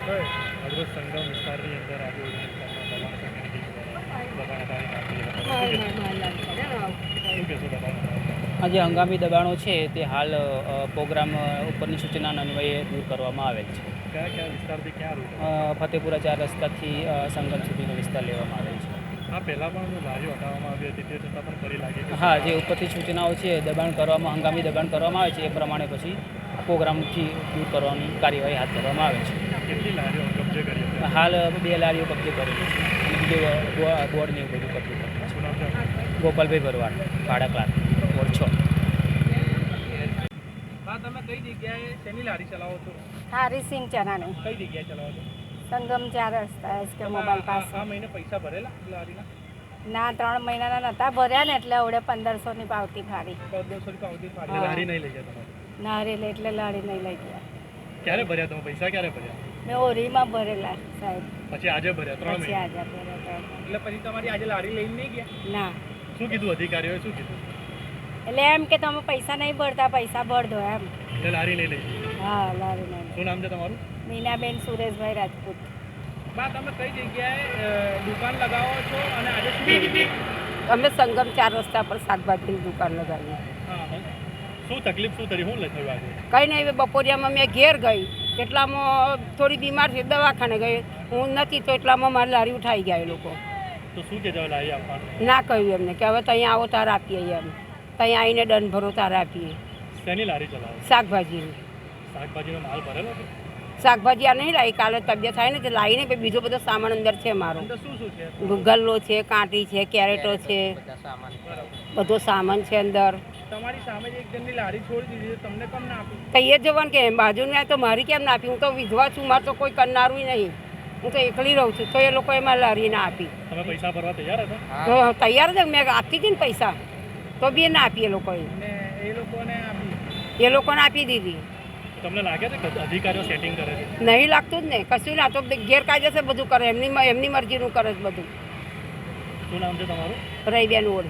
અગ્રજ સંગમ વિસ્તારની અંદર આજુબાજુ વિસ્તારમાં દબાણ સમિતિ દબાણકારી શું કહેશો દબાણ? આ જે હંગામી દબાણો છે તે હાલ પ્રોગ્રામ ઉપરની સૂચનાના અન્વયે દૂર કરવામાં આવેલ છે. કયા કયા વિસ્તારથી ક્યાં રૂટ? ફતેપુરા 4 રસ્તાથી સંગમ સુધીનો વિસ્તાર લેવામાં આવેલ છે. આ પહેલાં પણ લારીઓ હટાવવામાં આવી હતી તે છતાં પણ ફરી લાગે? હા, જે ઉપરથી સૂચનાઓ છે દબાણ કરવામાં હંગામી દબાણ કરવામાં આવે છે એ પ્રમાણે પછી પ્રોગ્રામથી દૂર કરવાની કાર્યવાહી હાથ ધરવામાં આવે છે. કેટલી લારીઓ કબજે કરી હતી? હાલ 2 લારીઓ કબજે કરેલી છે અને બીજું બોર્ડ ને એવું બધું કબજે કરેલું છે. શું નામ છે? ગોપાલભાઈ ભરવાડ, ભાડા ક્લાસ બોર્ડ 6. તમે કઈ જગ્યાએ શેની લારી ચલાવો છો? હારી સિંગ ચનાને કઈ જગ્યાએ ચલાવો છો? સંગમ 4 રસ્તા એસકે મોબાઈલ પાસે. આ મહિને પૈસા ભરેલા લારીના? ના, 3 મહિનાના નહોતા ભર્યા ને એટલે આવડે 1500ની પાવતી ફાડી. 1500 પાવતી ફાડી લારી નહીં લઈ ગયા તમારે? ના રેલે એટલે લારી નહીં લઈ ગયા. ક્યારે ભર્યા તમે પૈસા? ક્યારે ભર્યા? મેં ઓરીમાં ભરેલા સાહેબ. પછી આજે ભર્યા 3 પછી મહિના? આજે ભર્યા. એટલે પછી તમારી આજે લારી લઈને નહીં ગયા? ના, શું કીધું અધિકારીઓએ? શું કીધું? એટલે એમ કે તમે પૈસા નહીં ભરતા, પૈસા ભર દો એમ. એટલે લારી નહીં લઈ ગઈ? હા, લારી નહીં. શું નામ છે તમારું? મીનાબેન સુરેશભાઈ રાજપૂત. બા, તમે કઈ જગ્યાએ દુકાન લગાવો છો અને આજે શું કીધું? અમે સંગમ 4 રસ્તા પર શાકભાજીની દુકાન લગાવી. હા, શું તકલીફ શું થઈ? શું થયું આજે? કંઈ નહીં, બપોરિયામાં મેં ઘેર ગઈ એટલામાં થોડી બીમાર છે, દવાખાને ગઈ. હું નથી તો એટલામાં મારી લારી ઉઠાઈ ગયા એ લોકો. તો શું કે જાવ લારી આપવાનું? ના કહ્યું એમને કે હવે ત્યાં આવો તાર આપીએ એમ. ત્યાં આવીને દંડ ભરો તાર આપીએ. શેની લારી ચલાવો? શાકભાજીની. શાકભાજીનો માલ ભરેલો છે? શાકભાજી આ નહીં લાવી, કાલે તબિયત થાય ને તે લાવીને પછી બીજો બધો સામાન અંદર છે મારો. અંદર શું શું છે? ગલ્લો છે, કાંટી છે, કેરેટો છે, બધો સામાન છે અંદર. તમારી સામે જ એક જણની લારી છોડી દીધી, તમને કેમ ના આપી? તો એ જવાનું કે બાજુની આ તો મારી કેમ ના આપી? હું તો વિધવા છું, મારે તો કોઈ કરનારું નહીં. હું તો એકલી રહું છું તો એ લોકોએ મારી લારી ના આપી. તમે પૈસા ભરવા તૈયાર હતા? તો તૈયાર જ મેં આપતી હતી ને પૈસા, તો બી ના આપી એ લોકોએ. ને એ લોકોને આપી? એ લોકોને આપી દીધી. તમને લાગે છે કે અધિકારીઓ સેટિંગ કરે છે? નહીં લાગતું જ ને, કશું ના. તો ગેરકાયદેસર બધું કરે, એમની મરજીનું કરે છે બધું. શું નામ છે તમારું? રહીબેન ઓળ.